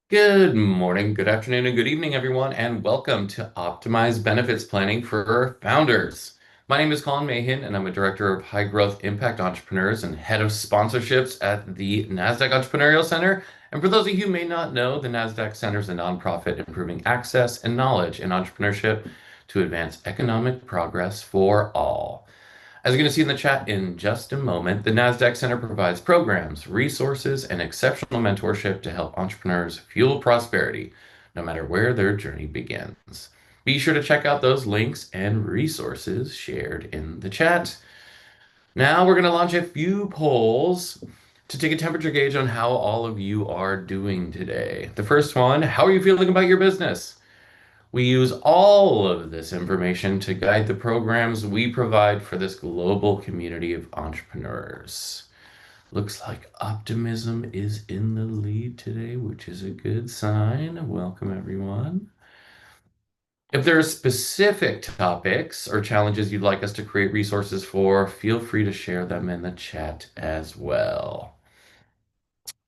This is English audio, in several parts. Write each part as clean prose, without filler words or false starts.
Good morning, good afternoon, and good evening, everyone, and welcome to Optimize Benefits Planning for Founders. My name is Colin Mahan, and I'm a director of high growth impact entrepreneurs and head of sponsorships at the Nasdaq Entrepreneurial Center. And for those of you who may not know, the Nasdaq Center is a nonprofit improving access and knowledge in entrepreneurship to advance economic progress for all. As you're going to see in the chat in just a moment, the NASDAQ Center provides programs, resources, and exceptional mentorship to help entrepreneurs fuel prosperity, no matter where their journey begins. Be sure to check out those links and resources shared in the chat. Now we're going to launch a few polls to take a temperature gauge on how all of you are doing today. The first one, how are you feeling about your business? We use all of this information to guide the programs we provide for this global community of entrepreneurs. Looks like optimism is in the lead today, which is a good sign. Welcome, everyone. If there are specific topics or challenges you'd like us to create resources for, feel free to share them in the chat as well.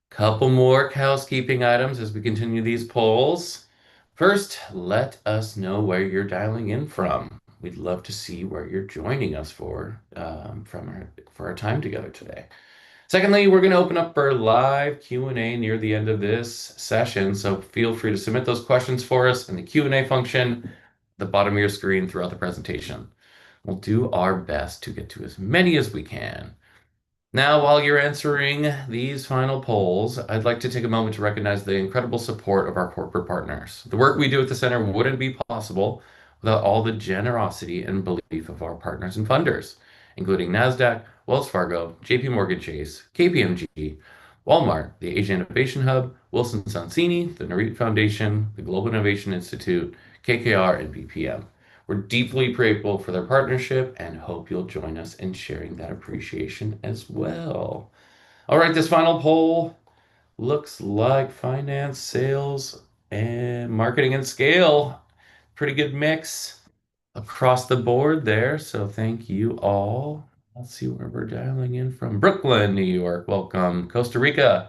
Couple more housekeeping items as we continue these polls. First, let us know where you're dialing in from. We'd love to see where you're joining us for our time together today. Secondly, we're going to open up for live Q&A near the end of this session, so feel free to submit those questions for us in the Q&A function at the bottom of your screen throughout the presentation. We'll do our best to get to as many as we can. Now, while you're answering these final polls, I'd like to take a moment to recognize the incredible support of our corporate partners. The work we do at the center wouldn't be possible without all the generosity and belief of our partners and funders, including Nasdaq, Wells Fargo, JP Morgan Chase, KPMG, Walmart, the Asia Innovation Hub, Wilson Sonsini, the Nareet Foundation, the Global Innovation Institute, KKR, and BPM. We're deeply grateful for their partnership and hope you'll join us in sharing that appreciation as well. All right, this final poll looks like finance, sales, and marketing and scale. Pretty good mix across the board there. So thank you all. Let's see where we're dialing in from. Brooklyn, New York. Welcome. Costa Rica.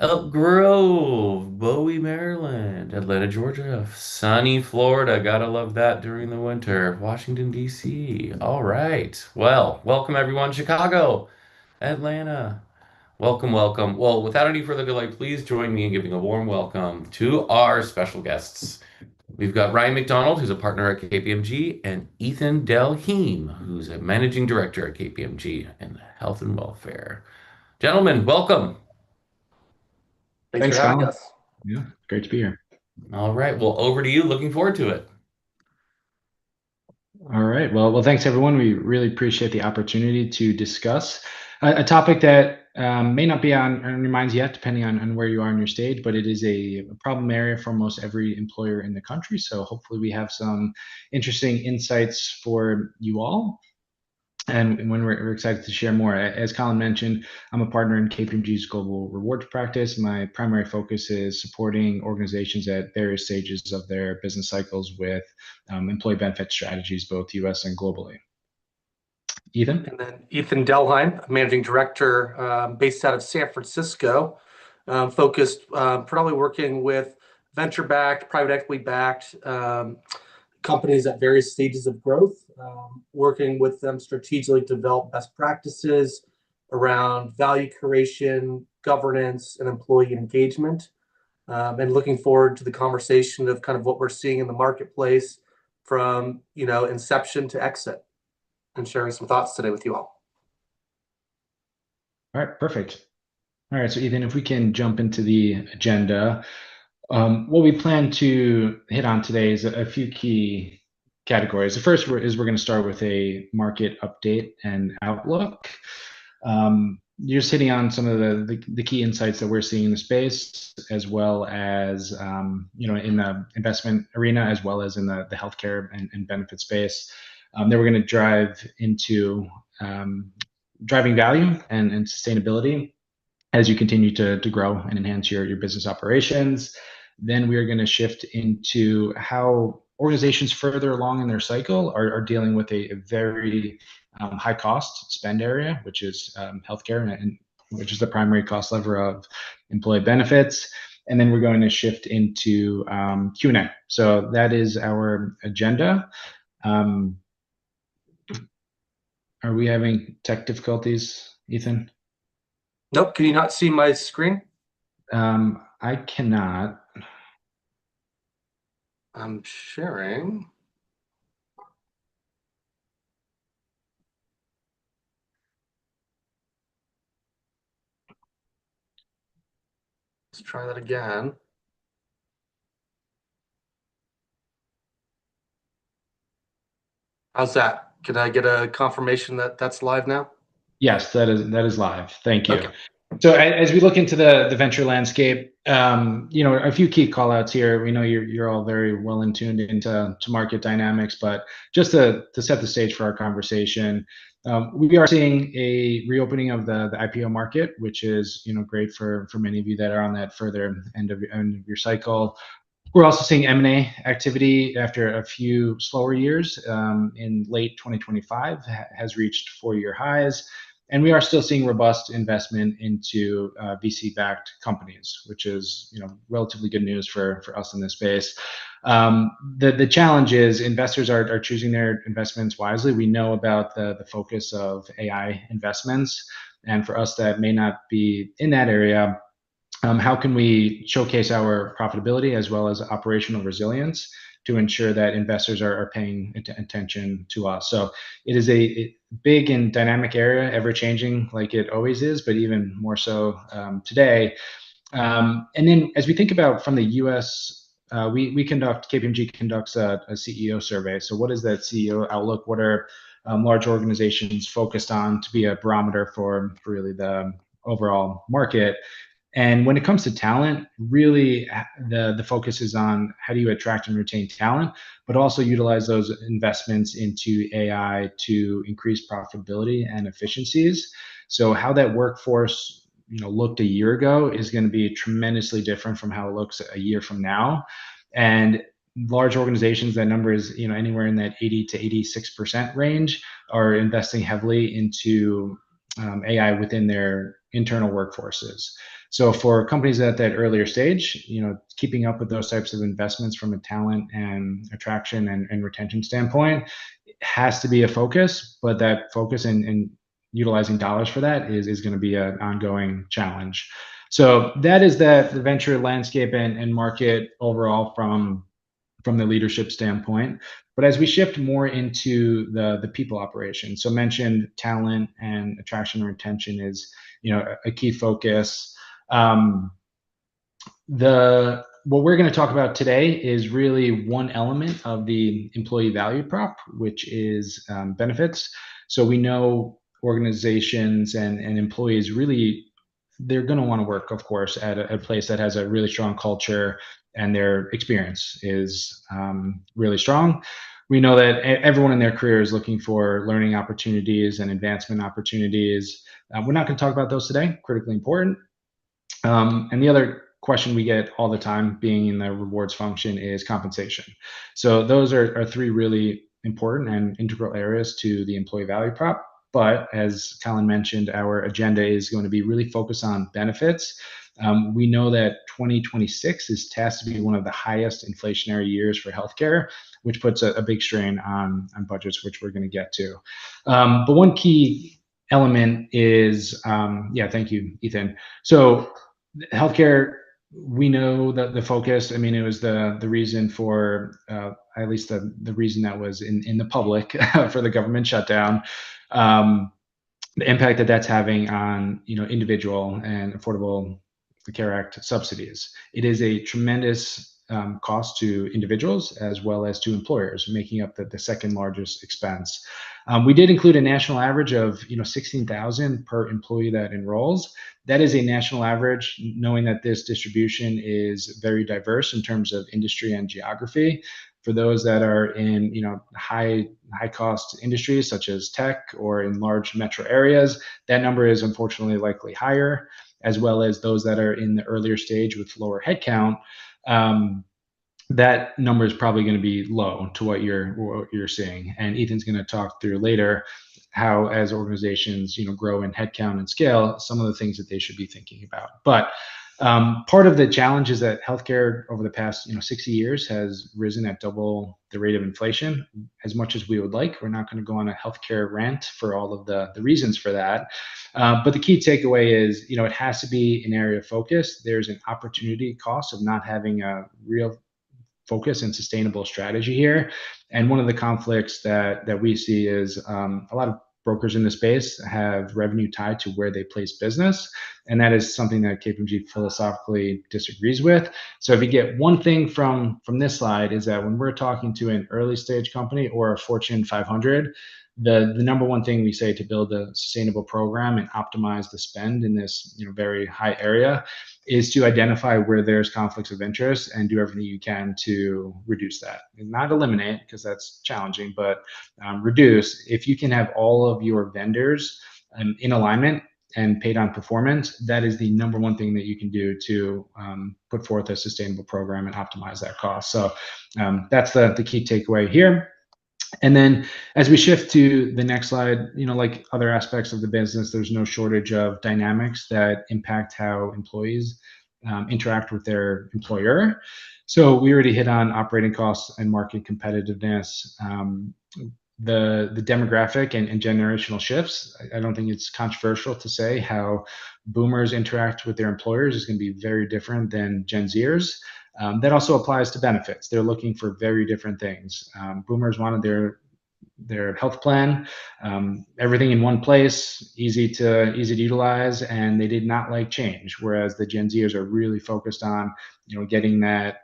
Elk Grove, Bowie, Maryland, Atlanta, Georgia, sunny Florida. Gotta love that during the winter. Washington, D.C. All right. Well, welcome everyone. Chicago, Atlanta. Welcome, welcome. Well, without any further delay, please join me in giving a warm welcome to our special guests. We've got Ryan McDonald, who's a partner at KPMG, and Ethan Dellhime, who's a managing director at KPMG in health and welfare. Gentlemen, welcome. Thanks for Thanks, having Colin. us. Yeah, great to be here. All right. Well, over to you. Looking forward to it. All right. Well, thanks everyone. We really appreciate the opportunity to discuss a topic that may not be on your minds yet, depending on where you are in your stage, but it is a problem area for almost every employer in the country. So hopefully we have some interesting insights for you all. And when we're excited to share more. As Colin mentioned, I'm a partner in KPMG's global rewards practice. My primary focus is supporting organizations at various stages of their business cycles with employee benefit strategies, both US and globally. Ethan? And then Ethan Dellhime, Managing Director, based out of San Francisco, focused predominantly working with venture-backed, private equity-backed companies at various stages of growth, working with them strategically to develop best practices around value creation, governance, and employee engagement. And looking forward to the conversation of kind of what we're seeing in the marketplace from inception to exit, and sharing some thoughts today with you all. All right, perfect. All right, so Ethan, if we can jump into the agenda. What we plan to hit on today is a few key categories. The first is we're going to start with a market update and outlook. You're just hitting on some of the key insights that we're seeing in the space, as well as in the investment arena, as well as in the healthcare and benefit space. Then we're going to drive into driving value and sustainability as you continue to grow and enhance your business operations. Then we are going to shift into how organizations further along in their cycle are dealing with a very high cost spend area, which is healthcare, and which is the primary cost lever of employee benefits. and then we're going to shift into Q&A. So that is our agenda. Are we having tech difficulties, Ethan? Nope. Can you not see my screen? I cannot. I'm sharing. Let's try that again. How's that? Can I get a confirmation that that's live now? Yes, that is live. Thank you. Okay. So as we look into the venture landscape, a few key call outs here. We know you're all very well in tuned into market dynamics, but just to set the stage for our conversation, we are seeing a reopening of the IPO market, which is great for many of you that are on that further end of your cycle. We're also seeing M&A activity after a few slower years in late 2025 has reached 4-year highs. And we are still seeing robust investment into VC-backed companies, which is relatively good news for us in this space. The challenge is investors are choosing their investments wisely. We know about the focus of AI investments, and for us that may not be in that area, how can we showcase our profitability as well as operational resilience to ensure that investors are paying attention to us? So it is a big and dynamic area, ever changing like it always is, but even more so today. And then as we think about from the US, KPMG conducts a CEO survey. So what is that CEO outlook? What are large organizations focused on to be a barometer for really the overall market? And when it comes to talent, really the focus is on how do you attract and retain talent, but also utilize those investments into AI to increase profitability and efficiencies. So how that workforce looked a year ago is going to be tremendously different from how it looks a year from now. And large organizations, that number is anywhere in that 80 to 86% range, are investing heavily into AI within their internal workforces. So for companies at that earlier stage, keeping up with those types of investments from a talent and attraction and retention standpoint has to be a focus, but that focus and utilizing dollars for that is going to be an ongoing challenge. So that is the venture landscape and market overall from the leadership standpoint. But as we shift more into the people operation, so mentioned talent and attraction and retention is a key focus. What we're going to talk about today is really one element of the employee value prop, which is benefits. So we know organizations and employees really, they're going to want to work, of course, at a place that has a really strong culture and their experience is really strong. We know that everyone in their career is looking for learning opportunities and advancement opportunities. We're not going to talk about those today, critically important. And the other question we get all the time being in the rewards function is compensation. So those are three really important and integral areas to the employee value prop. But as Colin mentioned, our agenda is going to be really focused on benefits. We know that 2026 is tasked to be one of the highest inflationary years for healthcare, which puts a big strain on budgets, which we're going to get to. But one key element is, thank you, Ethan. So healthcare, we know that the focus, it was the reason for, at least the reason that was in the public for the government shutdown, the impact that's having on individual and affordable Care Act subsidies. It is a tremendous cost to individuals as well as to employers, making up the second largest expense. We did include a national average of 16,000 per employee that enrolls. That is a national average, knowing that this distribution is very diverse in terms of industry and geography. For those that are in high cost industries such as tech or in large metro areas, that number is unfortunately likely higher, as well as those that are in the earlier stage with lower headcount. That number is probably going to be low to what you're seeing. And Ethan's going to talk through later how, as organizations grow in headcount and scale, some of the things that they should be thinking about. But Part of the challenge is that healthcare over the past 60 years has risen at double the rate of inflation. As much as we would like, we're not going to go on a healthcare rant for all of the reasons for that. But the key takeaway is, it has to be an area of focus. There's an opportunity cost of not having a real focus and sustainable strategy here. And one of the conflicts that we see is a lot of brokers in the space have revenue tied to where they place business. And that is something that KPMG philosophically disagrees with. So if you get one thing from this slide is that when we're talking to an early stage company or a Fortune 500, the number one thing we say to build a sustainable program and optimize the spend in this very high area is to identify where there's conflicts of interest and do everything you can to reduce that. And not eliminate, because that's challenging, but reduce. If you can have all of your vendors in alignment and paid on performance, that is the number one thing that you can do to put forth a sustainable program and optimize that cost. So that's the key takeaway here. And then as we shift to the next slide, like other aspects of the business, there's no shortage of dynamics that impact how employees interact with their employer. So we already hit on operating costs and market competitiveness. The demographic and generational shifts, I don't think it's controversial to say how boomers interact with their employers is going to be very different than Gen Zers. That also applies to benefits. They're looking for very different things. Boomers wanted their health plan, everything in one place, easy to utilize, and they did not like change. Whereas the Gen Zers are really focused on getting that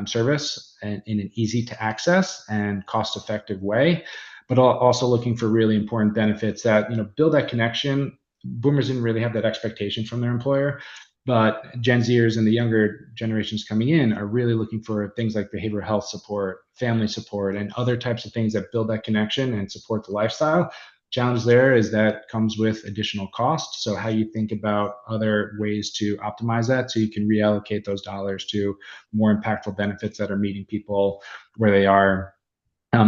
service in an easy to access and cost effective way, but also looking for really important benefits that build that connection. Boomers didn't really have that expectation from their employer. But Gen Zers and the younger generations coming in are really looking for things like behavioral health support, family support, and other types of things that build that connection and support the lifestyle. Challenge there is that comes with additional cost. So how you think about other ways to optimize that so you can reallocate those dollars to more impactful benefits that are meeting people where they are.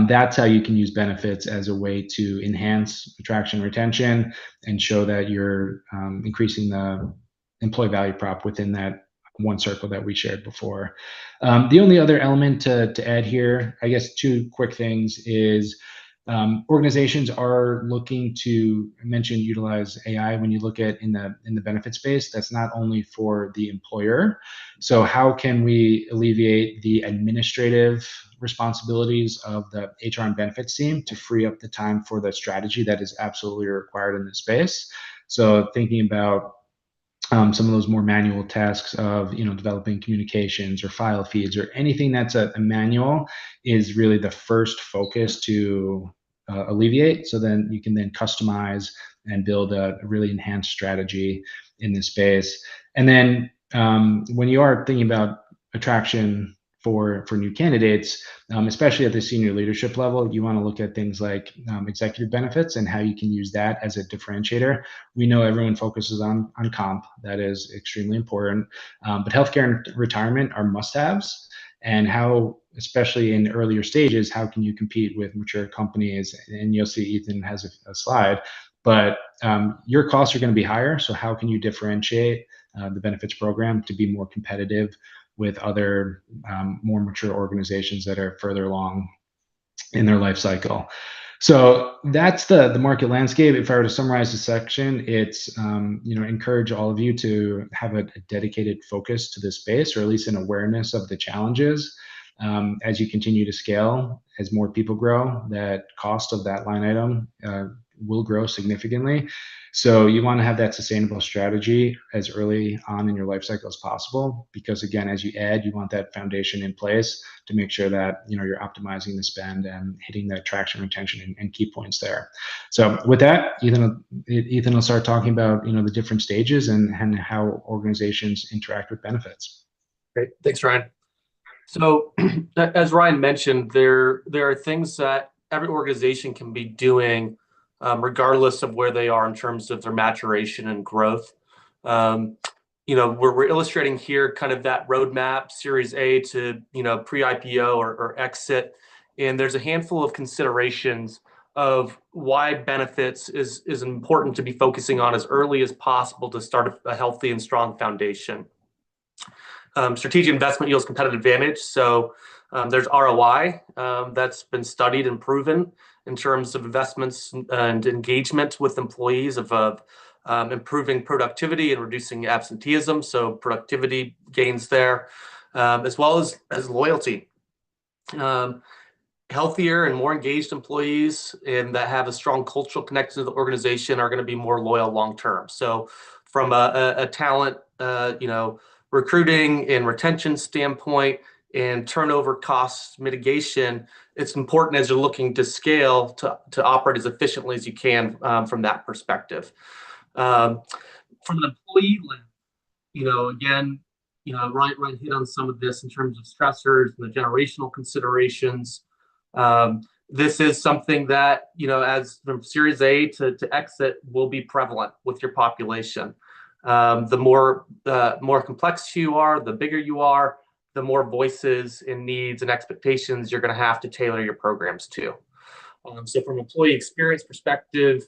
That's how you can use benefits as a way to enhance attraction and retention and show that you're increasing the employee value prop within that one circle that we shared before. The only other element to add here, I guess two quick things, is organizations are looking to utilize AI. When you look at in the benefit space, that's not only for the employer. So how can we alleviate the administrative responsibilities of the HR and benefits team to free up the time for the strategy that is absolutely required in this space? So thinking about some of those more manual tasks of developing communications or file feeds or anything that's a manual is really the first focus to alleviate. So then you can then customize and build a really enhanced strategy in this space. And then when you are thinking about attraction for new candidates, especially at the senior leadership level, you want to look at things like executive benefits and how you can use that as a differentiator. We know everyone focuses on comp. That is extremely important. But healthcare and retirement are must-haves. And how, especially in earlier stages, how can you compete with mature companies? And you'll see Ethan has a slide. But your costs are going to be higher. So how can you differentiate the benefits program to be more competitive with other more mature organizations that are further along in their life cycle? So that's the market landscape. If I were to summarize the section, it's encourage all of you to have a dedicated focus to this space, or at least an awareness of the challenges as you continue to scale. As more people grow, that cost of that line item will grow significantly. So you want to have that sustainable strategy as early on in your life cycle as possible, because again, as you add, you want that foundation in place to make sure that you're optimizing the spend and hitting that traction, retention, and key points there. So with that, Ethan will start talking about the different stages and how organizations interact with benefits. Great, thanks, Ryan. So as Ryan mentioned, there are things that every organization can be doing regardless of where they are in terms of their maturation and growth. We're illustrating here kind of that roadmap, Series A to pre-IPO or exit, and there's a handful of considerations of why benefits is important to be focusing on as early as possible to start a healthy and strong foundation. Strategic investment yields competitive advantage. So there's ROI that's been studied and proven in terms of investments and engagement with employees of improving productivity and reducing absenteeism. So productivity gains there, as well as loyalty. Healthier and more engaged employees and that have a strong cultural connection to the organization are going to be more loyal long term. So from a talent, recruiting and retention standpoint and turnover cost mitigation, it's important as you're looking to scale to operate as efficiently as you can from that perspective. From an employee lens, again, Ryan hit on some of this in terms of stressors and the generational considerations. This is something that, as from Series A to exit will be prevalent with your population. The more complex you are, the bigger you are, the more voices and needs and expectations you're going to have to tailor your programs to. So from an employee experience perspective,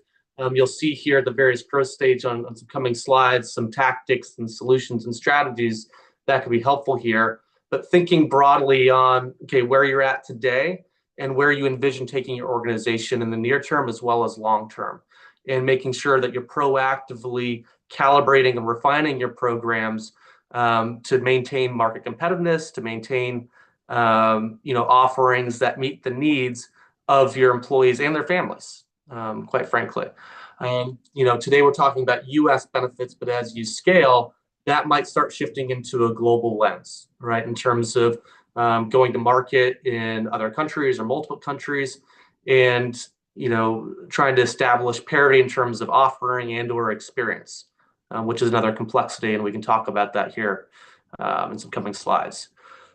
you'll see here at the various growth stage on some coming slides, some tactics and solutions and strategies that could be helpful here. But thinking broadly on, where you're at today and where you envision taking your organization in the near term as well as long term, and making sure that you're proactively calibrating and refining your programs to maintain market competitiveness, to maintain offerings that meet the needs of your employees and their families, quite frankly. Today we're talking about U.S. benefits, but as you scale, that might start shifting into a global lens, right? In terms of going to market in other countries or multiple countries, and trying to establish parity in terms of offering and/or experience, which is another complexity, and we can talk about that here in some coming slides.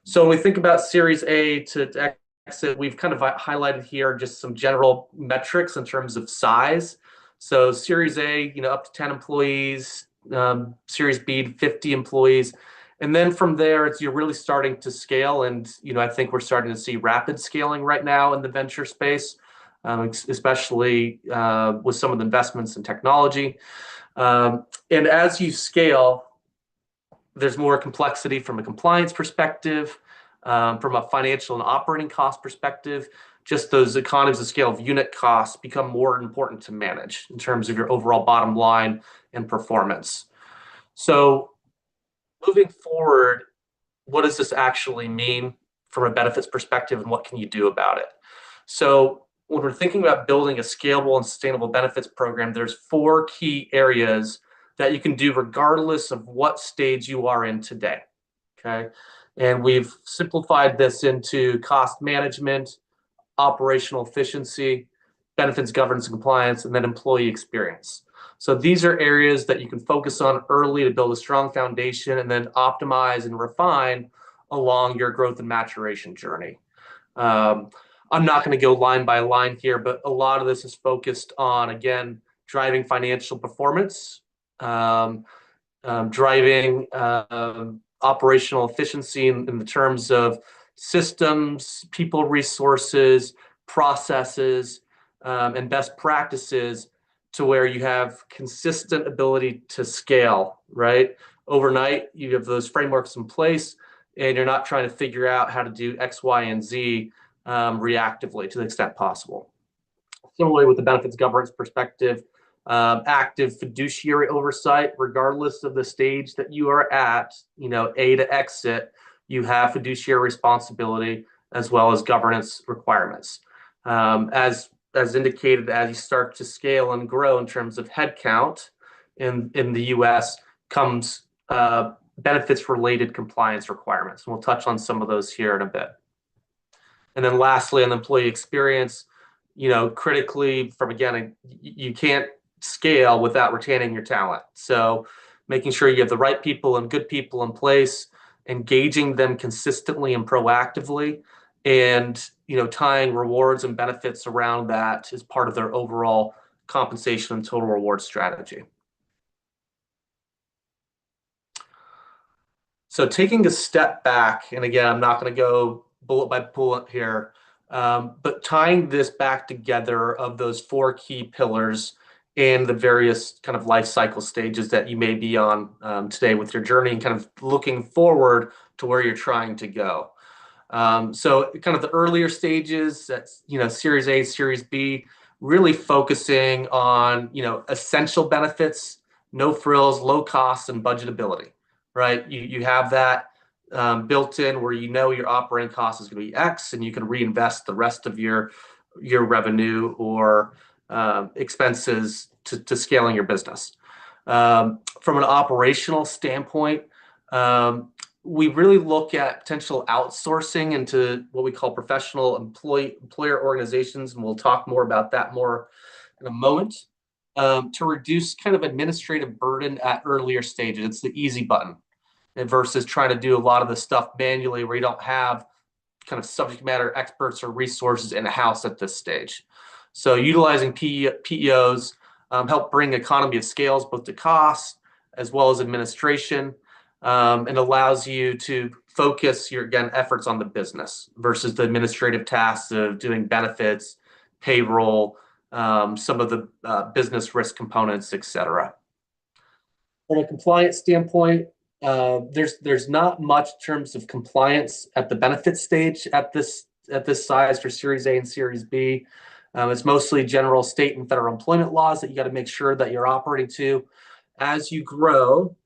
So when we think about Series A to exit, we've kind of highlighted here just some general metrics in terms of size. So Series A, up to 10 employees, Series B, 50 employees. And then from there, you're really starting to scale. And, I think we're starting to see rapid scaling right now in the venture space, especially with some of the investments in technology. And as you scale, there's more complexity from a compliance perspective, from a financial and operating cost perspective. Just those economies of scale of unit costs become more important to manage in terms of your overall bottom line and performance. So moving forward, what does this actually mean from a benefits perspective, and what can you do about it? So when we're thinking about building a scalable and sustainable benefits program, there's 4 key areas that you can do regardless of what stage you are in today, okay? And we've simplified this into cost management, operational efficiency, benefits governance and compliance, and then employee experience. So these are areas that you can focus on early to build a strong foundation and then optimize and refine along your growth and maturation journey. I'm not going to go line by line here, but a lot of this is focused on, again, driving financial performance, driving operational efficiency in the terms of systems, people resources, processes, and best practices to where you have consistent ability to scale, right? Overnight, you have those frameworks in place, and you're not trying to figure out how to do X, Y, and Z reactively to the extent possible. Similarly, with the benefits governance perspective, active fiduciary oversight, regardless of the stage that you are at, A to exit, you have fiduciary responsibility as well as governance requirements. As indicated, as you start to scale and grow in terms of headcount in the U.S. comes benefits-related compliance requirements. And we'll touch on some of those here in a bit. And then lastly, on the employee experience, critically again, you can't scale without retaining your talent. So making sure you have the right people and good people in place, engaging them consistently and proactively, and tying rewards and benefits around that is part of their overall compensation and total reward strategy. So taking a step back, and again, I'm not going to go bullet by bullet here, but tying this back together of those 4 key pillars and the various kind of life cycle stages that you may be on today with your journey, and kind of looking forward to where you're trying to go. So kind of the earlier stages, that's, Series A, Series B, really focusing on, essential benefits, no frills, low costs, and budgetability, right? You have that built in where your operating cost is going to be X, and you can reinvest the rest of your revenue or expenses to scaling your business. From an operational standpoint, we really look at potential outsourcing into what we call professional employer organizations, and we'll talk more about that more in a moment, to reduce kind of administrative burden at earlier stages. It's the easy button, and versus trying to do a lot of the stuff manually where you don't have kind of subject matter experts or resources in-house at this stage. So utilizing PEOs help bring economy of scales, both to cost as well as administration, and allows you to focus your, again, efforts on the business versus the administrative tasks of doing benefits, payroll, some of the business risk components, et cetera. From a compliance standpoint, there's not much in terms of compliance at the benefit stage at this size for Series A and Series B. It's mostly general state and federal employment laws that you got to make sure that you're operating to. As you grow,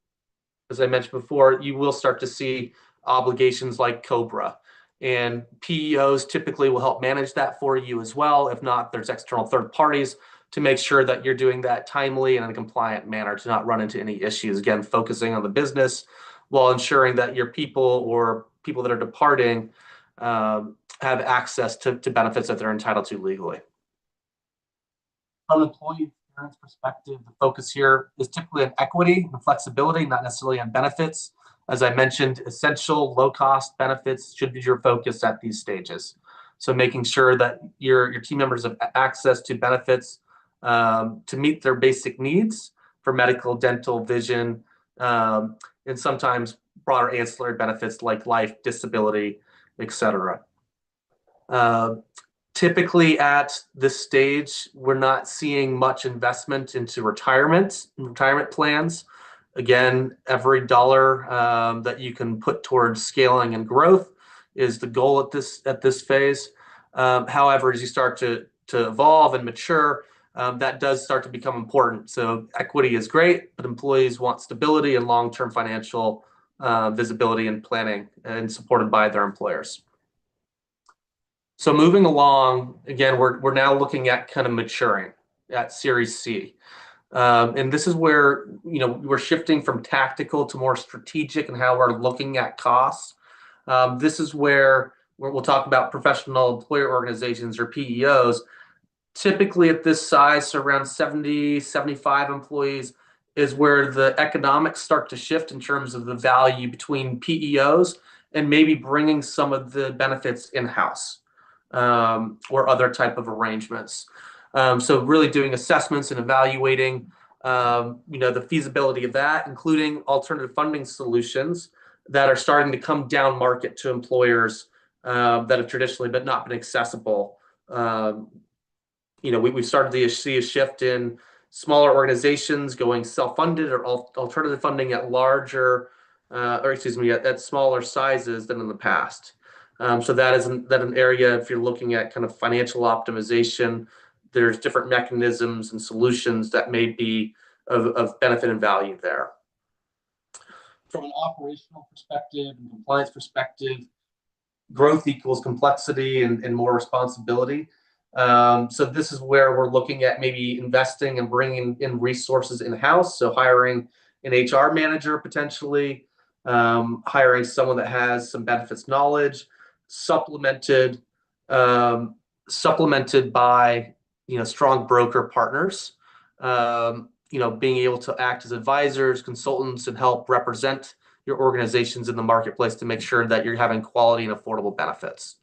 as I mentioned before, you will start to see obligations like COBRA, and PEOs typically will help manage that for you as well. If not, there's external third parties to make sure that you're doing that timely and in a compliant manner to not run into any issues. Again, focusing on the business while ensuring that your people or people that are departing have access to benefits that they're entitled to legally. From an employee experience perspective, the focus here is typically on equity and flexibility, not necessarily on benefits. As I mentioned, essential low-cost benefits should be your focus at these stages. So making sure that your team members have access to benefits to meet their basic needs for medical, dental, vision, and sometimes broader ancillary benefits like life, disability, et cetera. Typically at this stage, we're not seeing much investment into retirement plans. Again, every dollar that you can put towards scaling and growth is the goal at this phase. However, as you start to evolve and mature, that does start to become important. So equity is great, but employees want stability and long-term financial visibility and planning, and supported by their employers. So moving along, again, we're now looking at kind of maturing at Series C. And this is where, we're shifting from tactical to more strategic and how we're looking at costs. This is where we'll talk about professional employer organizations or PEOs. Typically at this size, so around 70, 75 employees, is where the economics start to shift in terms of the value between PEOs and maybe bringing some of the benefits in-house. Or other type of arrangements. So really doing assessments and evaluating, the feasibility of that, including alternative funding solutions that are starting to come down market to employers that have traditionally but not been accessible. We've started to see a shift in smaller organizations going self-funded or alternative funding at at smaller sizes than in the past. So that is an area, if you're looking at kind of financial optimization, there's different mechanisms and solutions that may be of benefit and value there. From an operational perspective and compliance perspective, growth equals complexity and more responsibility. So this is where we're looking at maybe investing and bringing in resources in-house. So hiring an HR manager potentially, hiring someone that has some benefits knowledge, supplemented by strong broker partners, being able to act as advisors, consultants, and help represent your organizations in the marketplace to make sure that you're having quality and affordable benefits.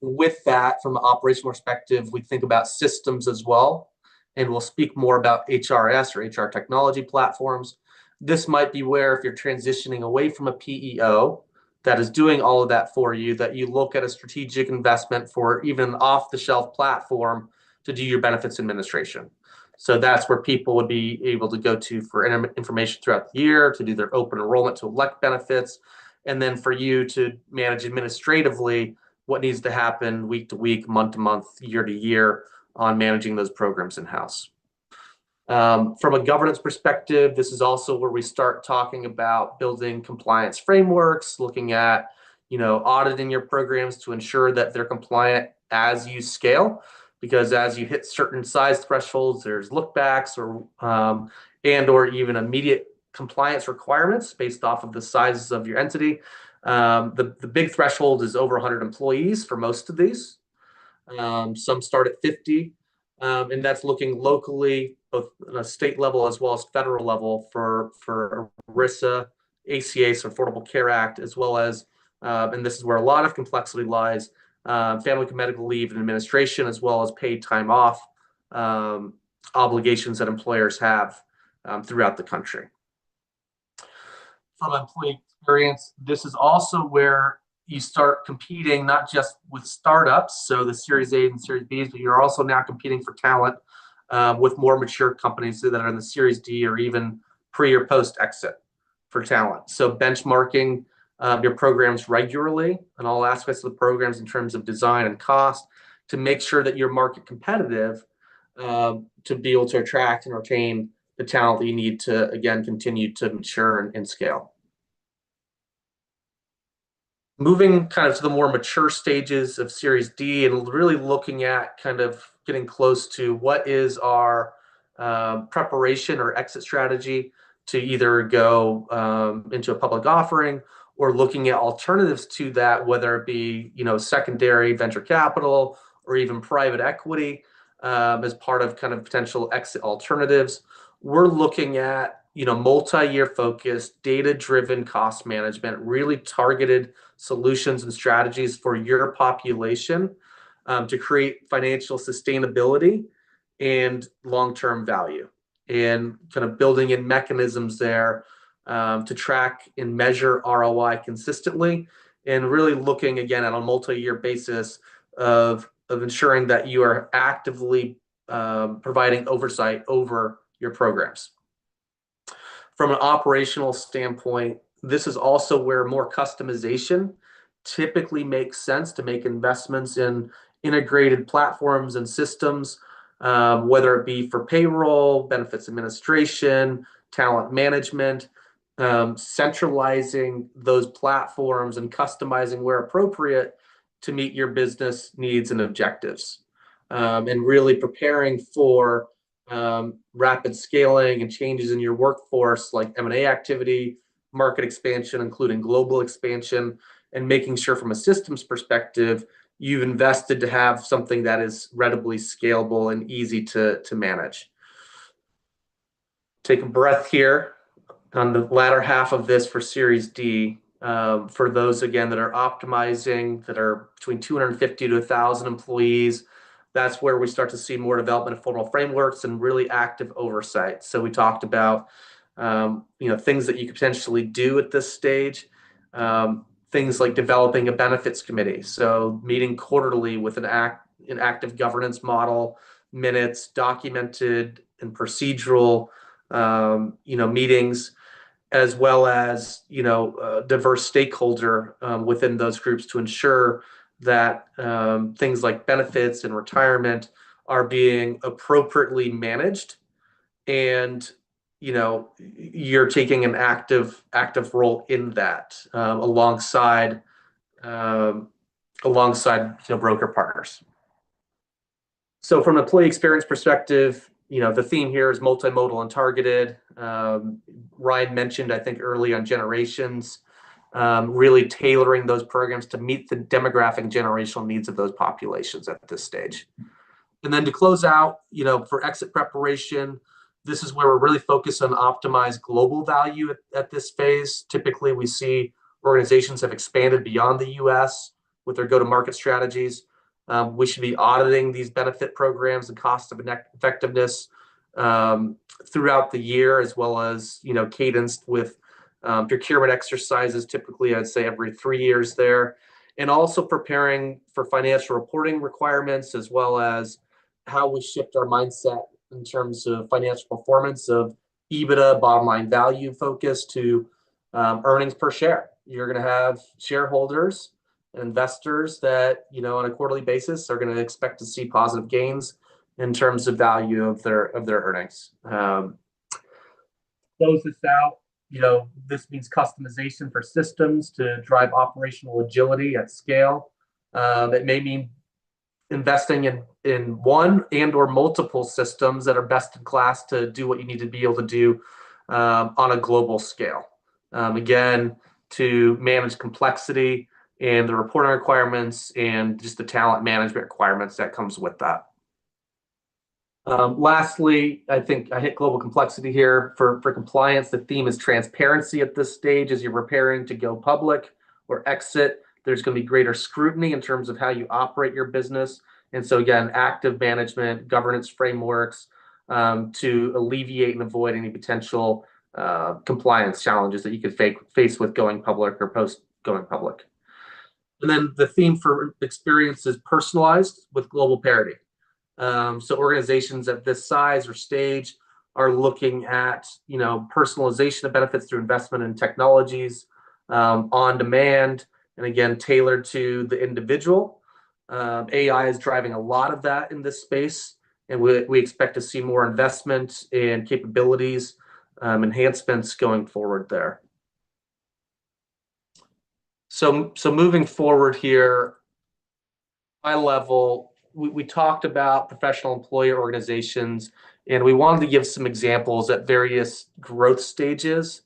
With that, from an operational perspective, we think about systems as well, and we'll speak more about HRS or HR technology platforms. This might be where if you're transitioning away from a PEO that is doing all of that for you, that you look at a strategic investment for even an off-the-shelf platform to do your benefits administration. So that's where people would be able to go to for information throughout the year, to do their open enrollment, to elect benefits, and then for you to manage administratively what needs to happen week to week, month to month, year to year on managing those programs in-house. From a governance perspective, this is also where we start talking about building compliance frameworks, looking at, auditing your programs to ensure that they're compliant as you scale. Because as you hit certain size thresholds, there's lookbacks or even immediate compliance requirements based off of the sizes of your entity. The big threshold is over 100 employees for most of these. Some start at 50, and that's looking locally, both on a state level as well as federal level for ERISA, ACA, so Affordable Care Act, as well as, and this is where a lot of complexity lies, family medical leave and administration, as well as paid time off obligations that employers have throughout the country. From employee experience, this is also where you start competing not just with startups, so the Series A and Series Bs, but you're also now competing for talent with more mature companies that are in the Series D or even pre or post exit for talent. So benchmarking your programs regularly and all aspects of the programs in terms of design and cost to make sure that you're market competitive to be able to attract and retain the talent that you need to, again, continue to mature and scale. Moving kind of to the more mature stages of Series D and really looking at kind of getting close to what is our preparation or exit strategy to either go into a public offering or looking at alternatives to that, whether it be secondary venture capital or even private equity as part of kind of potential exit alternatives. We're looking at multi-year focused, data-driven cost management, really targeted solutions and strategies for your population to create financial sustainability and long-term value, and kind of building in mechanisms there to track and measure ROI consistently, and really looking again on a multi-year basis of ensuring that you are actively providing oversight over your programs. From an operational standpoint, this is also where more customization typically makes sense to make investments in integrated platforms and systems, whether it be for payroll, benefits administration, talent management, centralizing those platforms and customizing where appropriate to meet your business needs and objectives, and really preparing for rapid scaling and changes in your workforce like M&A activity, market expansion, including global expansion, and making sure from a systems perspective, you've invested to have something that is readily scalable and easy to manage. Take a breath here on the latter half of this for Series D. For those, again, that are optimizing, that are between 250 to 1,000 employees, that's where we start to see more development of formal frameworks and really active oversight. So we talked about things that you could potentially do at this stage, things like developing a benefits committee, so meeting quarterly with an active governance model, minutes, documented and procedural meetings, as well as diverse stakeholder within those groups to ensure that things like benefits and retirement are being appropriately managed, and you're taking an active role in that alongside broker partners. So from an employee experience perspective, the theme here is multimodal and targeted. Ryan mentioned, I think, early on generations, really tailoring those programs to meet the demographic and generational needs of those populations at this stage. And then to close out, for exit preparation, this is where we're really focused on optimized global value at this phase. Typically, we see organizations have expanded beyond the US with their go-to-market strategies. We should be auditing these benefit programs and cost of effectiveness throughout the year, as well as cadenced with procurement exercises, typically I'd say every 3 years there, and also preparing for financial reporting requirements, as well as how we shift our mindset in terms of financial performance of EBITDA, bottom line value focus to earnings per share. You're going to have shareholders and investors that, on a quarterly basis are going to expect to see positive gains in terms of value of their earnings. Close this out. This means customization for systems to drive operational agility at scale. It may mean investing in one and or multiple systems that are best in class to do what you need to be able to do on a global scale. Again, to manage complexity and the reporting requirements and just the talent management requirements that comes with that. Lastly, I think I hit global complexity here. For compliance, the theme is transparency at this stage as you're preparing to go public or exit. There's going to be greater scrutiny in terms of how you operate your business. And so again, active management, governance frameworks to alleviate and avoid any potential compliance challenges that you could face with going public or post going public. And then the theme for experience is personalized with global parity. So organizations at this size or stage are looking at, personalization of benefits through investment in technologies on demand, and again, tailored to the individual. AI is driving a lot of that in this space, and we expect to see more investment and capabilities enhancements going forward there. So moving forward here, high level, we talked about professional employer organizations, and we wanted to give some examples at various growth stages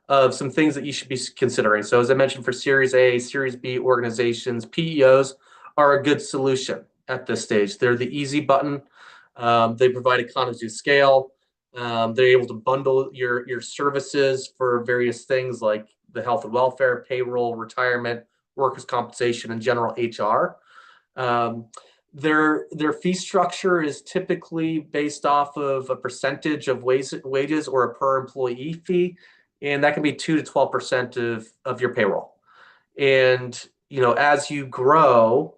of some things that you should be considering. So as I mentioned, for Series A, Series B organizations, PEOs are a good solution at this stage. They're the easy button. They provide economies of scale. They're able to bundle your services for various things like the health and welfare, payroll, retirement, workers' compensation, and general HR. Their fee structure is typically based off of a percentage of wages or a per employee fee, and that can be 2 to 12% of your payroll. And as you grow,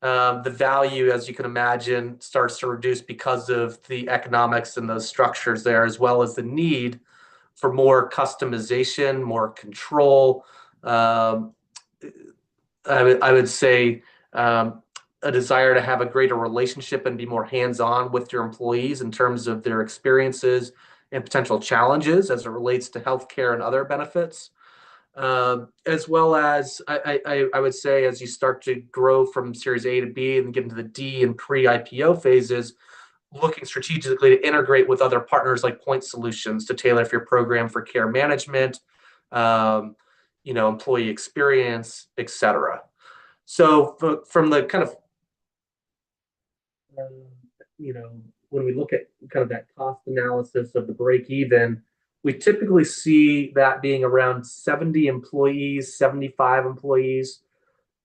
the value, as you can imagine, starts to reduce because of the economics and those structures there, as well as the need for more customization, more control. I would say a desire to have a greater relationship and be more hands-on with your employees in terms of their experiences and potential challenges as it relates to healthcare and other benefits. As well as I would say, as you start to grow from Series A to B and get into the D and pre-IPO phases, looking strategically to integrate with other partners like point solutions to tailor your program for care management, employee experience, et cetera. So from the kind of, when we look at kind of that cost analysis of the break even, we typically see that being around 70 employees, 75 employees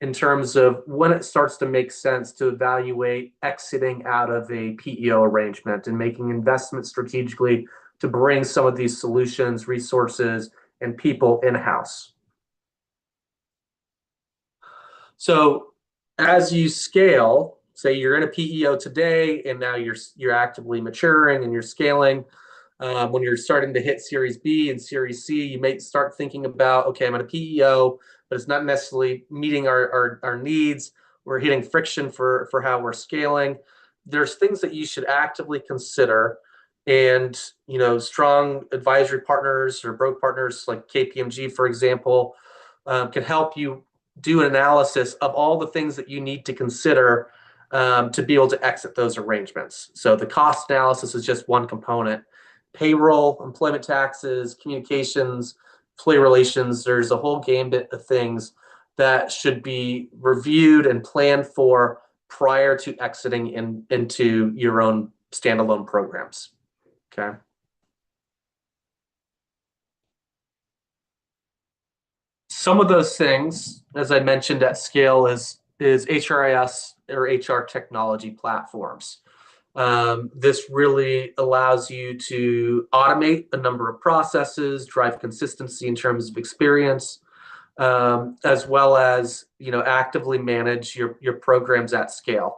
in terms of when it starts to make sense to evaluate exiting out of a PEO arrangement and making investments strategically to bring some of these solutions, resources, and people in-house. So as you scale, say you're in a PEO today and now you're actively maturing and you're scaling. When you're starting to hit Series B and Series C, you may start thinking about, okay, I'm in a PEO, but it's not necessarily meeting our needs. We're hitting friction for how we're scaling. There's things that you should actively consider, and strong advisory partners or broker partners like KPMG, for example, can help you do an analysis of all the things that you need to consider to be able to exit those arrangements. So the cost analysis is just one component. Payroll, employment taxes, communications, employee relations, there's a whole gambit of things that should be reviewed and planned for prior to exiting into your own standalone programs. Okay. Some of those things, as I mentioned at scale, is HRIS or HR technology platforms. This really allows you to automate a number of processes, drive consistency in terms of experience, as well as actively manage your programs at scale.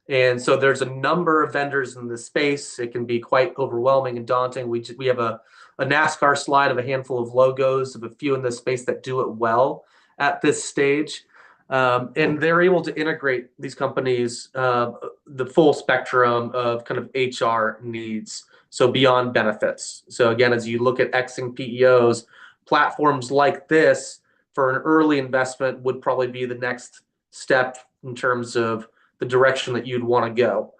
And so there's a number of vendors in this space. It can be quite overwhelming and daunting. We have a NASCAR slide of a handful of logos of a few in this space that do it well at this stage. And they're able to integrate these companies, the full spectrum of kind of HR needs, so beyond benefits. So again, as you look at Xing PEOs, platforms like this for an early investment would probably be the next step in terms of the direction that you'd want to go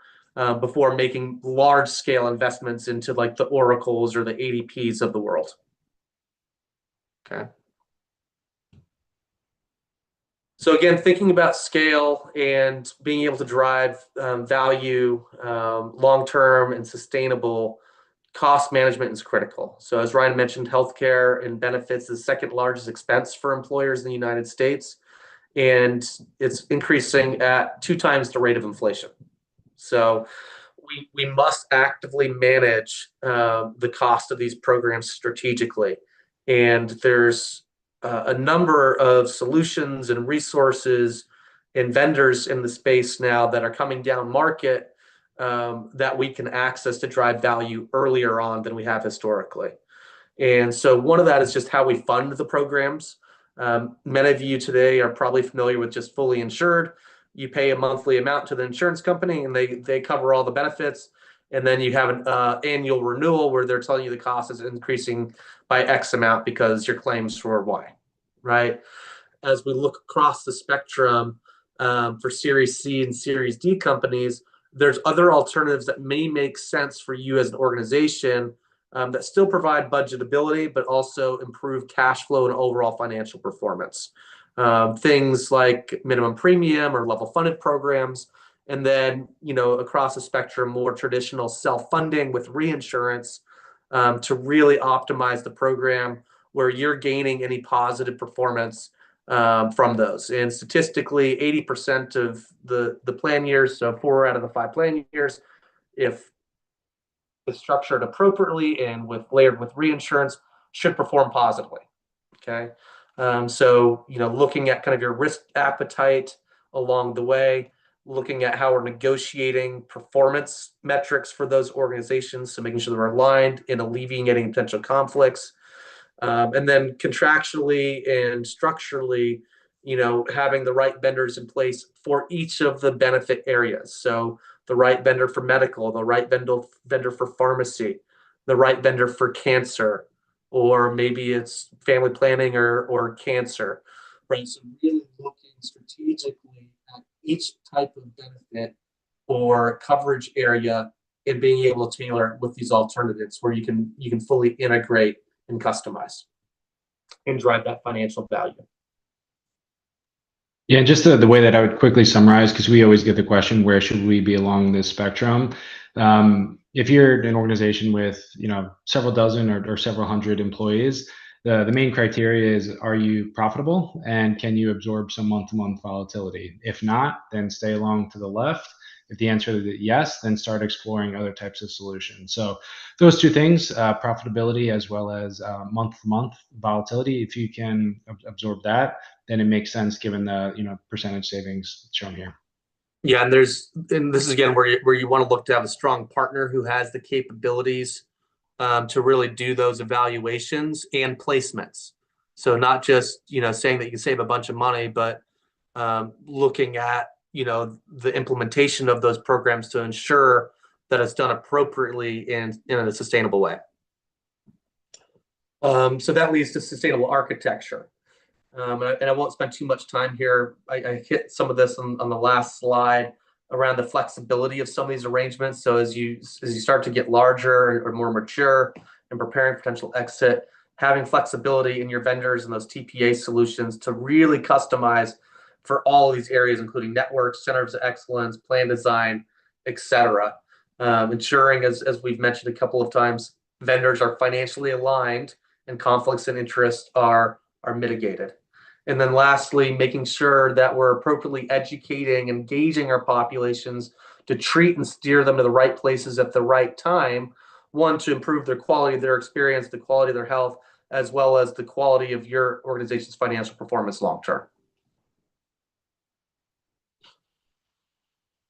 before making large scale investments into like the Oracles or the ADPs of the world. Okay. So again, thinking about scale and being able to drive value long-term and sustainable, cost management is critical. So as Ryan mentioned, healthcare and benefits is the second largest expense for employers in the United States, and it's increasing at 2 times the rate of inflation. So we must actively manage the cost of these programs strategically. And there's a number of solutions and resources and vendors in the space now that are coming down market that we can access to drive value earlier on than we have historically. And so one of that is just how we fund the programs. Many of you today are probably familiar with just fully insured. You pay a monthly amount to the insurance company and they cover all the benefits. And then you have an annual renewal where they're telling you the cost is increasing by X amount because your claims were Y, right? As we look across the spectrum for Series C and Series D companies, there's other alternatives that may make sense for you as an organization that still provide budgetability, but also improve cash flow and overall financial performance. Things like minimum premium or level funded programs, and then across the spectrum, more traditional self-funding with reinsurance to really optimize the program where you're gaining any positive performance from those. And statistically, 80% of the plan years, so 4 out of the 5 plan years, if it's structured appropriately and layered with reinsurance, should perform positively. Okay. So, looking at kind of your risk appetite along the way, looking at how we're negotiating performance metrics for those organizations, so making sure they're aligned and alleviating potential conflicts. And then contractually and structurally, having the right vendors in place for each of the benefit areas. So the right vendor for medical, the right vendor for pharmacy, the right vendor for cancer, or maybe it's family planning or cancer, right? So really looking strategically at each type of benefit or coverage area and being able to tailor with these alternatives where you can fully integrate and customize and drive that financial value. Yeah, just the way that I would quickly summarize, because we always get the question, where should we be along this spectrum? If you're an organization with several dozen or several hundred employees, the main criteria is, are you profitable and can you absorb some month-to-month volatility? If not, then stay along to the left. If the answer is yes, then start exploring other types of solutions. So those 2 things, profitability as well as month-to-month volatility, if you can absorb that, then it makes sense given the percentage savings shown here. Yeah, and this is again where you want to look to have a strong partner who has the capabilities to really do those evaluations and placements. So not just saying that you can save a bunch of money, but looking at the implementation of those programs to ensure that it's done appropriately and in a sustainable way. So that leads to sustainable architecture. And I won't spend too much time here. I hit some of this on the last slide around the flexibility of some of these arrangements. So as you start to get larger or more mature and preparing for potential exit, having flexibility in your vendors and those TPA solutions to really customize for all of these areas, including networks, centers of excellence, plan design, et cetera. Ensuring, as we've mentioned a couple of times, vendors are financially aligned and conflicts and interests are mitigated. And then lastly, making sure that we're appropriately educating, engaging our populations to treat and steer them to the right places at the right time. One, to improve their quality of their experience, the quality of their health, as well as the quality of your organization's financial performance long term.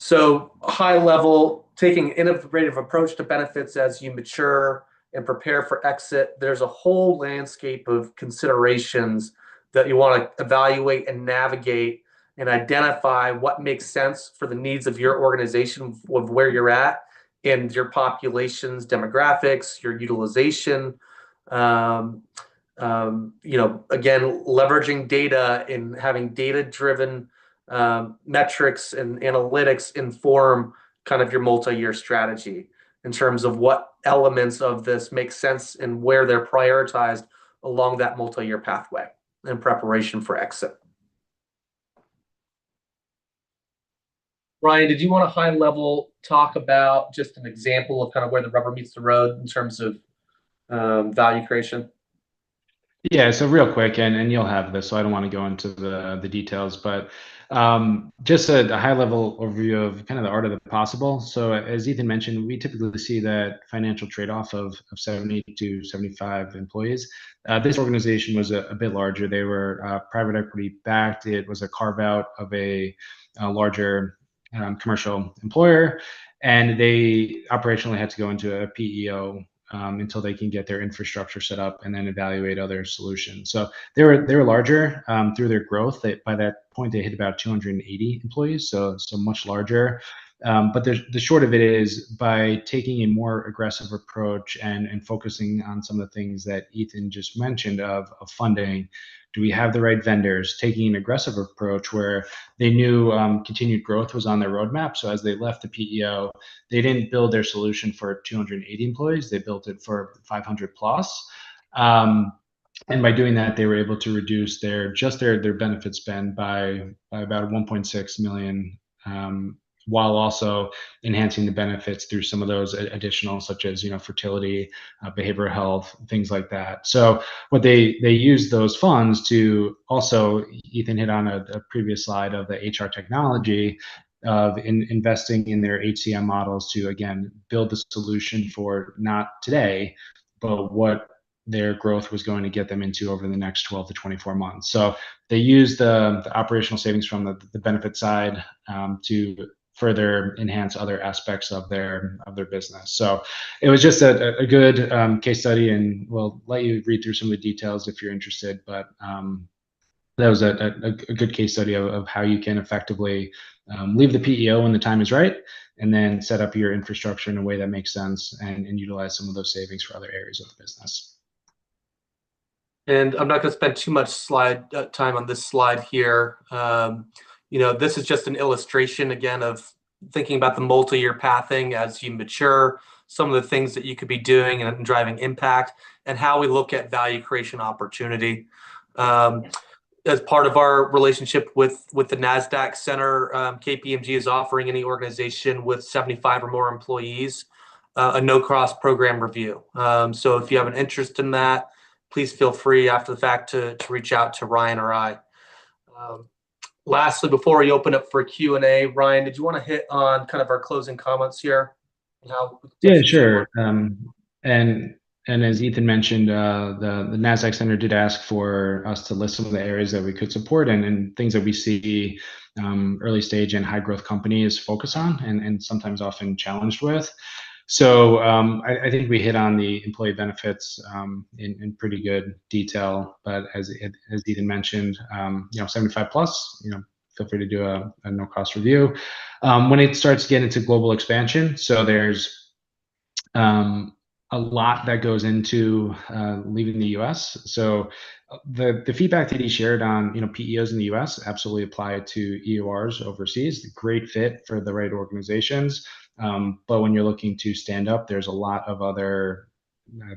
So high level, taking an innovative approach to benefits as you mature and prepare for exit, there's a whole landscape of considerations that you want to evaluate and navigate and identify what makes sense for the needs of your organization, of where you're at and your population's demographics, your utilization. Um, Again, leveraging data and having data-driven metrics and analytics inform kind of your multi-year strategy in terms of what elements of this make sense and where they're prioritized along that multi-year pathway in preparation for exit. Ryan, did you want to high level talk about just an example of kind of where the rubber meets the road in terms of value creation? Yeah, so real quick, and you'll have this, so I don't want to go into the details, but just a high level overview of kind of the art of the possible. So as Ethan mentioned, we typically see that financial trade-off of 70 to 75 employees. This organization was a bit larger. They were private equity backed. It was a carve out of a larger commercial employer, and they operationally had to go into a PEO until they can get their infrastructure set up and then evaluate other solutions. So they were larger through their growth. By that point, they hit about 280 employees, so much larger. But the short of it is, by taking a more aggressive approach and focusing on some of the things that Ethan just mentioned of funding, do we have the right vendors? Taking an aggressive approach where they knew continued growth was on their roadmap. So as they left the PEO, they didn't build their solution for 280 employees. They built it for 500 plus. And by doing that, they were able to reduce their benefit spend by about 1.6 million, while also enhancing the benefits through some of those additional, such as fertility, behavioral health, things like that. So what they use those funds to also, Ethan hit on a previous slide of the HR technology of investing in their HCM models to, again, build the solution for not today, but what their growth was going to get them into over the next 12 to 24 months. So they use the operational savings from the benefit side to further enhance other aspects of their business. So it was just a good case study, and we'll let you read through some of the details if you're interested. But that was a good case study of how you can effectively leave the PEO when the time is right, and then set up your infrastructure in a way that makes sense and utilize some of those savings for other areas of the business. And I'm not going to spend too much time on this slide here. This is just an illustration, again, of thinking about the multi-year pathing as you mature, some of the things that you could be doing and driving impact, and how we look at value creation opportunity. As part of our relationship with the Nasdaq Center, KPMG is offering any organization with 75 or more employees a no-cost program review. So if you have an interest in that, please feel free after the fact to reach out to Ryan or I. Lastly, before we open up for Q&A, Ryan, did you want to hit on kind of our closing comments here? And how yeah, sure. And as Ethan mentioned, the Nasdaq Center did ask for us to list some of the areas that we could support and things that we see early stage and high growth companies focus on and sometimes often challenged with. So I think we hit on the employee benefits in pretty good detail, but as Ethan mentioned, 75 plus, feel free to do a no cost review. When it starts to get into global expansion, so there's a lot that goes into leaving the U.S. So the feedback that he shared on PEOs in the U.S. absolutely apply to EORs overseas. Great fit for the right organizations. But when you're looking to stand up, there's a lot of other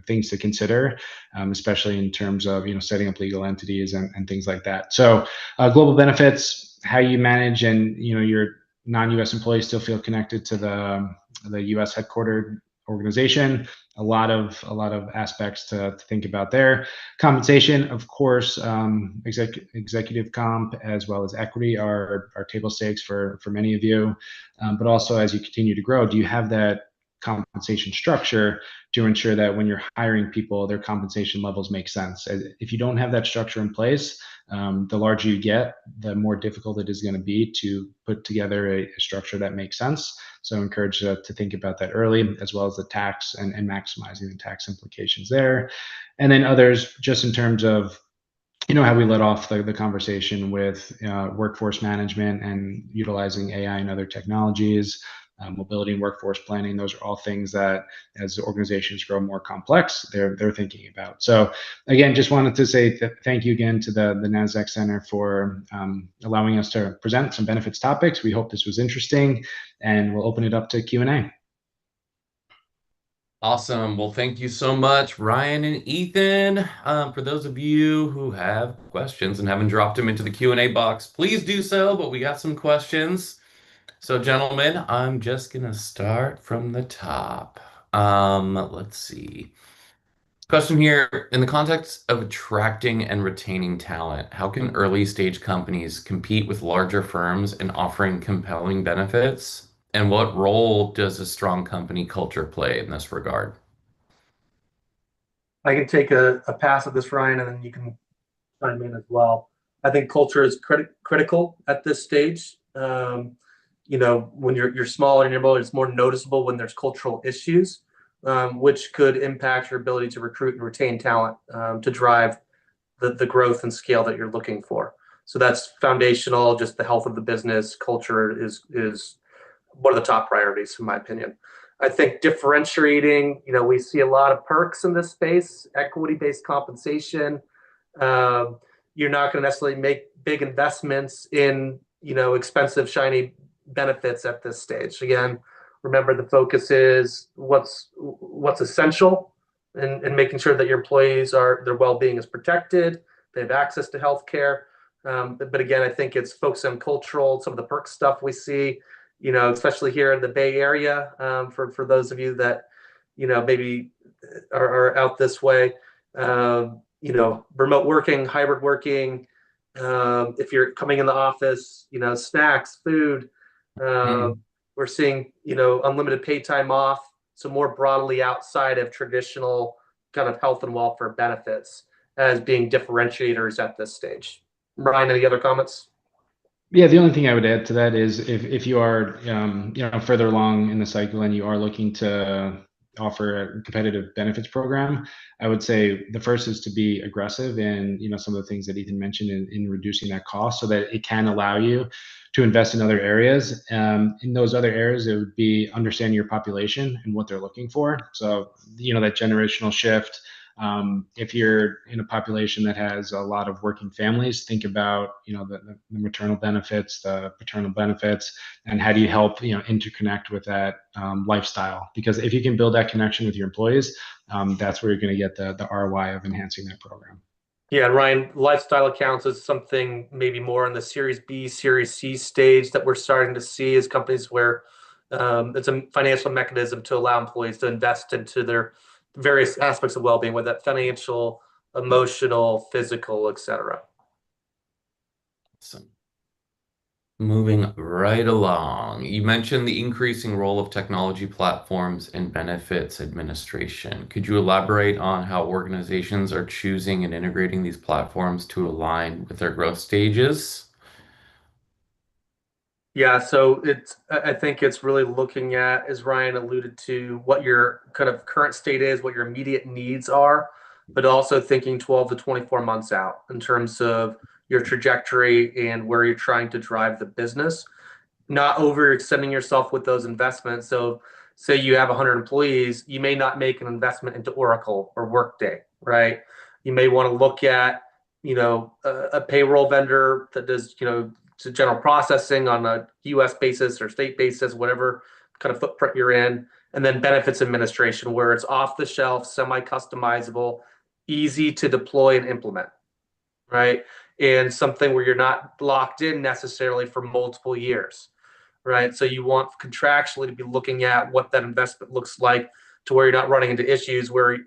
things to consider, especially in terms of setting up legal entities and things like that. So global benefits, how you manage, and your non-U.S. employees still feel connected to the U.S. headquartered organization. A lot of aspects to think about there. Compensation, of course, executive comp as well as equity are table stakes for many of you. But also, as you continue to grow, do you have that compensation structure to ensure that when you're hiring people, their compensation levels make sense? If you don't have that structure in place, The larger you get, the more difficult it is going to be to put together a structure that makes sense. So I encourage to think about that early, as well as the tax and maximizing the tax implications there. And then others, just in terms of how we led off the conversation with workforce management and utilizing AI and other technologies, mobility and workforce planning. Those are all things that, as organizations grow more complex, they're thinking about. So, again, just wanted to say thank you again to the Nasdaq Center for allowing us to present some benefits topics. We hope this was interesting, and we'll open it up to Q&A. Awesome. Well, thank you so much, Ryan and Ethan. For those of you who have questions and haven't dropped them into the Q&A box, please do so, but we got some questions. So, gentlemen, I'm just going to start from the top. Let's see. Question here, in the context of attracting and retaining talent, how can early stage companies compete with larger firms in offering compelling benefits? And what role does a strong company culture play in this regard? I can take a pass at this, Ryan, and then you can chime in as well. I think culture is critical at this stage. When you're smaller and you're more, it's more noticeable when there's cultural issues, which could impact your ability to recruit and retain talent to drive the growth and scale that you're looking for. So that's foundational. Just the health of the business culture is one of the top priorities, in my opinion. I think differentiating, we see a lot of perks in this space, equity-based compensation. You're not going to necessarily make big investments in, expensive, shiny benefits at this stage. Again, remember the focus is what's essential and making sure that your employees their well-being is protected, they have access to healthcare. But again, I think it's focused on cultural, some of the perk stuff we see, especially here in the Bay Area, for those of you that, maybe are out this way, remote working, hybrid working, if you're coming in the office, snacks, food, we're seeing, unlimited paid time off. So more broadly outside of traditional kind of health and welfare benefits as being differentiators at this stage. Ryan, any other comments? Yeah, the only thing I would add to that is if you are further along in the cycle and you are looking to offer a competitive benefits program, I would say the first is to be aggressive in some of the things that Ethan mentioned in reducing that cost, so that it can allow you to invest in other areas. In those other areas, it would be understanding your population and what they're looking for. So that generational shift. If you're in a population that has a lot of working families, think about the maternal benefits, the paternal benefits, and how do you help interconnect with that lifestyle? Because if you can build that connection with your employees, that's where you're going to get the ROI of enhancing that program. Yeah, Ryan, lifestyle accounts is something maybe more in the Series B, Series C stage that we're starting to see as companies where it's a financial mechanism to allow employees to invest into their various aspects of well-being, whether that's financial, emotional, physical, etc. Awesome. Moving right along, you mentioned the increasing role of technology platforms in benefits administration. Could you elaborate on how organizations are choosing and integrating these platforms to align with their growth stages? Yeah, so I think it's really looking at, as Ryan alluded to, what your kind of current state is, what your immediate needs are, but also thinking 12 to 24 months out in terms of your trajectory and where you're trying to drive the business, not overextending yourself with those investments. So say you have 100 employees, you may not make an investment into Oracle or Workday, right? You may want to look at, a payroll vendor that does, to general processing on a US basis or state basis, whatever kind of footprint you're in, and then benefits administration, where it's off the shelf, semi-customizable, easy to deploy and implement, right? And something where you're not locked in necessarily for multiple years, right? So you want contractually to be looking at what that investment looks like to where you're not running into issues where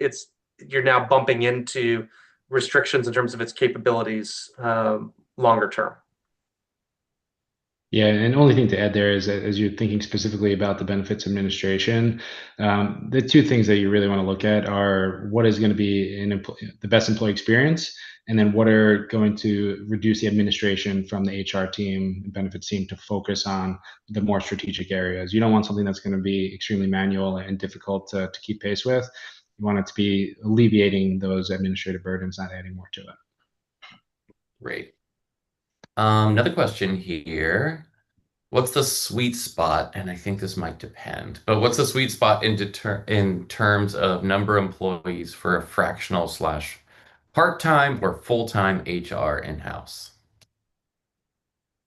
you're now bumping into restrictions in terms of its capabilities longer term. Yeah, and the only thing to add there is that as you're thinking specifically about the benefits administration, the two things that you really want to look at are what is going to be the best employee experience, and then what are going to reduce the administration from the HR team, benefits team to focus on the more strategic areas. You don't want something that's going to be extremely manual and difficult to keep pace with. You want it to be alleviating those administrative burdens, not adding more to it. Great. Another question here. What's the sweet spot? And I think this might depend, but what's the sweet spot in terms of number of employees for a fractional slash part-time or full-time HR in-house?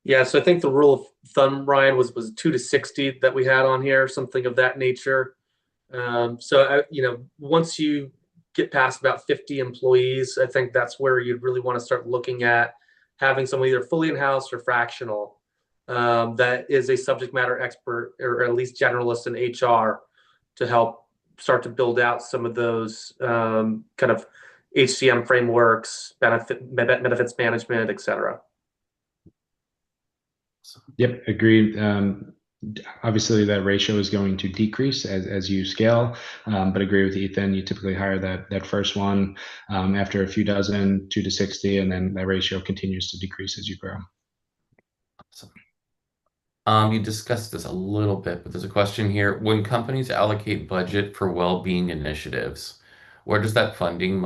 Yeah, so I think the rule of thumb, Ryan, was 2 to 60 that we had on here, something of that nature. Once you get past about 50 employees, I think that's where you'd really want to start looking at having someone either fully in-house or fractional that is a subject matter expert or at least generalist in HR to help start to build out some of those kind of HCM frameworks, benefits management, et cetera. Yep, agreed. Obviously, that ratio is going to decrease as you scale, but agree with Ethan. You typically hire that first one after a few dozen, 2 to 60, and then that ratio continues to decrease as you grow. Awesome. You discussed this a little bit, but there's a question here. When companies allocate budget for well-being initiatives, where does that funding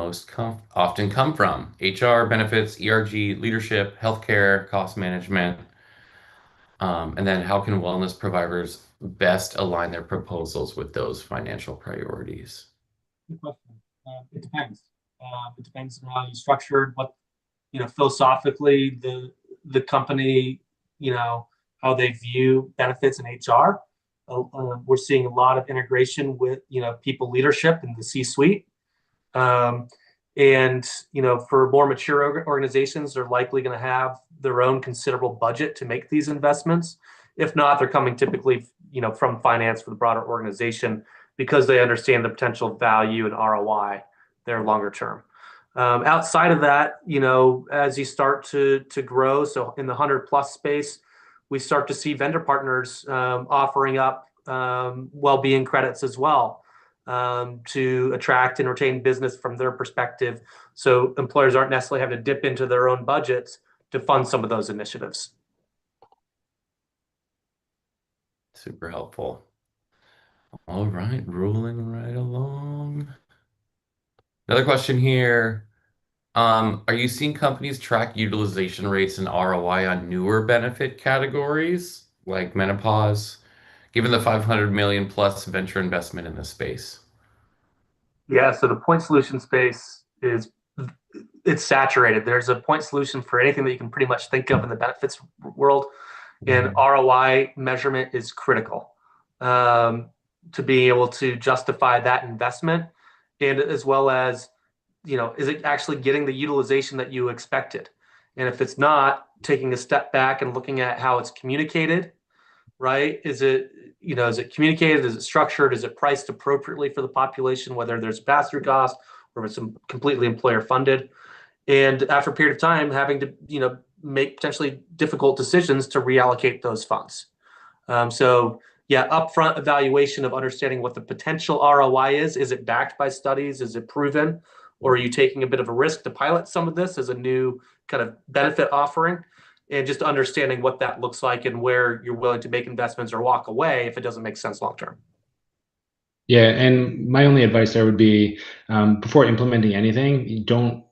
often come from? HR, benefits, ERG, leadership, healthcare, cost management? And then how can wellness providers best align their proposals with those financial priorities? Good question. It depends. It depends on how you structured what, philosophically the company, how they view benefits in HR. We're seeing a lot of integration with, people leadership in the C-suite. For more mature organizations, they're likely going to have their own considerable budget to make these investments. If not, they're coming typically, from finance for the broader organization because they understand the potential value and ROI there longer term. Outside of that, as you start to grow, so in the 100+ space, we start to see vendor partners offering up well-being credits as well to attract and retain business from their perspective. So employers aren't necessarily having to dip into their own budgets to fund some of those initiatives. Super helpful. All right, rolling right along. Another question here. Are you seeing companies track utilization rates and ROI on newer benefit categories like menopause, given the 500 million plus venture investment in this space? Yeah, so the point solution space it's saturated. There's a point solution for anything that you can pretty much think of in the benefits world, and ROI measurement is critical to being able to justify that investment, and as well as, is it actually getting the utilization that you expected? And if it's not, taking a step back and looking at how it's communicated, right? Is it communicated? Is it structured? Is it priced appropriately for the population, whether there's pass-through cost or if it's completely employer funded? And after a period of time, having to, make potentially difficult decisions to reallocate those funds. Upfront evaluation of understanding what the potential ROI is. Is it backed by studies? Is it proven? Or are you taking a bit of a risk to pilot some of this as a new kind of benefit offering? And just understanding what that looks like and where you're willing to make investments or walk away if it doesn't make sense long term. Yeah, and my only advice there would be before implementing anything, you don't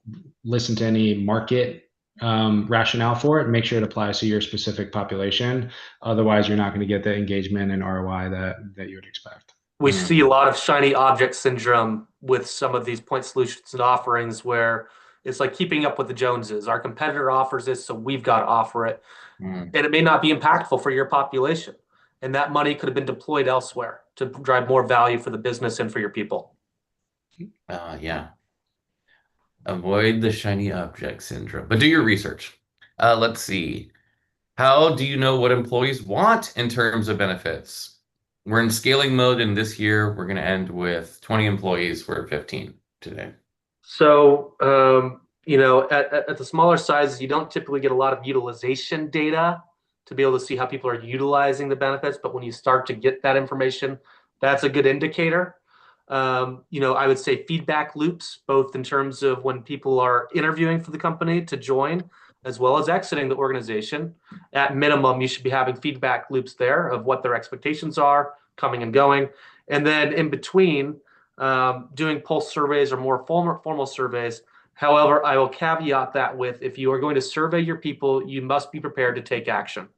listen to any market rationale for it. Make sure it applies to your specific population. Otherwise, you're not going to get the engagement and ROI that you would expect. We see a lot of shiny object syndrome with some of these point solutions and offerings where it's like keeping up with the Joneses. Our competitor offers this, so we've got to offer it. And it may not be impactful for your population. And that money could have been deployed elsewhere to drive more value for the business and for your people. Yeah. Avoid the shiny object syndrome, but do your research. Let's see. How do you know what employees want in terms of benefits? We're in scaling mode, and this year we're going to end with 20 employees. We're at 15 today. So, at the smaller sizes, you don't typically get a lot of utilization data to be able to see how people are utilizing the benefits. But when you start to get that information, that's a good indicator. I would say feedback loops, both in terms of when people are interviewing for the company to join, as well as exiting the organization. At minimum, you should be having feedback loops there of what their expectations are coming and going. And then in between, doing pulse surveys or more formal surveys. However, I will caveat that with, if you are going to survey your people, you must be prepared to take action.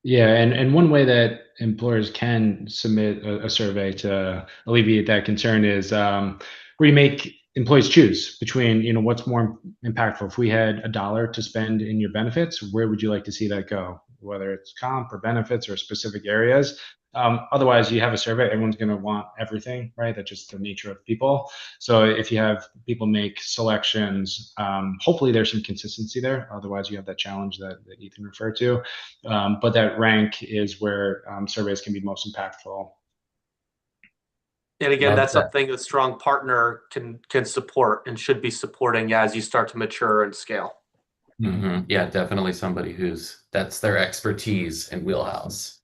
Yeah, and one way that employers can submit a survey to alleviate that concern is where you make employees choose between, what's more impactful. If we had $1 to spend in your benefits, where would you like to see that go? Whether it's comp or benefits or specific areas. Otherwise, you have a survey, everyone's going to want everything, right? That's just the nature of people. So if you have people make selections, hopefully there's some consistency there. Otherwise, you have that challenge that Ethan referred to. But that rank is where surveys can be most impactful. And again, Love that's that. something a strong partner can support and should be supporting as you start to mature and scale. Yeah, definitely somebody that's their expertise and wheelhouse.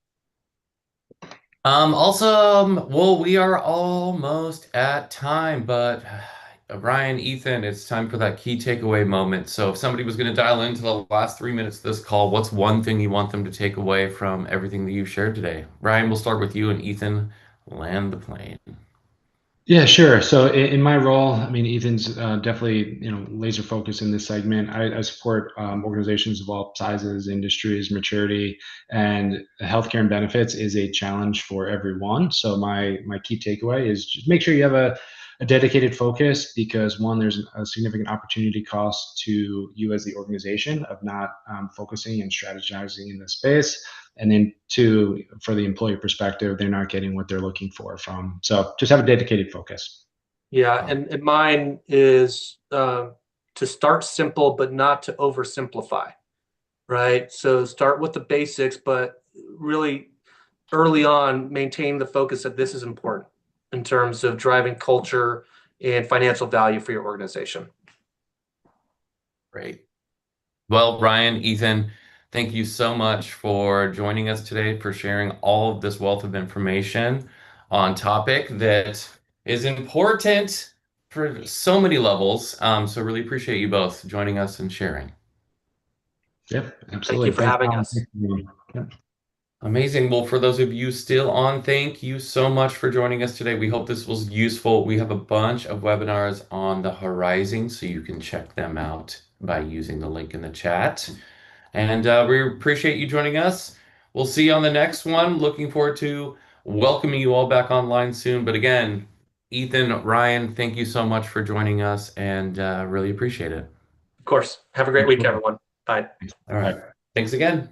Awesome. Well, we are almost at time, but Ryan, Ethan, it's time for that key takeaway moment. So if somebody was going to dial into the last 3 minutes of this call, what's one thing you want them to take away from everything that you've shared today? Ryan, we'll start with you, and Ethan, land the plane. Yeah, sure. So in my role, I mean, Ethan's definitely, laser focused in this segment. I support organizations of all sizes, industries, maturity, and healthcare and benefits is a challenge for everyone. So my key takeaway is just make sure you have a dedicated focus, because one, there's a significant opportunity cost to you as the organization of not focusing and strategizing in this space. And then two, for the employee perspective, they're not getting what they're looking for from. So just have a dedicated focus. Yeah, and mine is to start simple, but not to oversimplify, right? So start with the basics, but really early on, maintain the focus that this is important in terms of driving culture and financial value for your organization. Great. Well, Ryan, Ethan, thank you so much for joining us today, for sharing all of this wealth of information on topic that is important for so many levels. So really appreciate you both joining us and sharing. Yep, Thank absolutely. you for Thanks, having Tom. us. Yep. Amazing. Well, for those of you still on, thank you so much for joining us today. We hope this was useful. We have a bunch of webinars on the horizon, so you can check them out by using the link in the chat. And we appreciate you joining us. We'll see you on the next one. Looking forward to welcoming you all back online soon. But again, Ethan, Ryan, thank you so much for joining us, and really appreciate it. Of course. Have a great week, everyone. Bye. All right. Thanks again.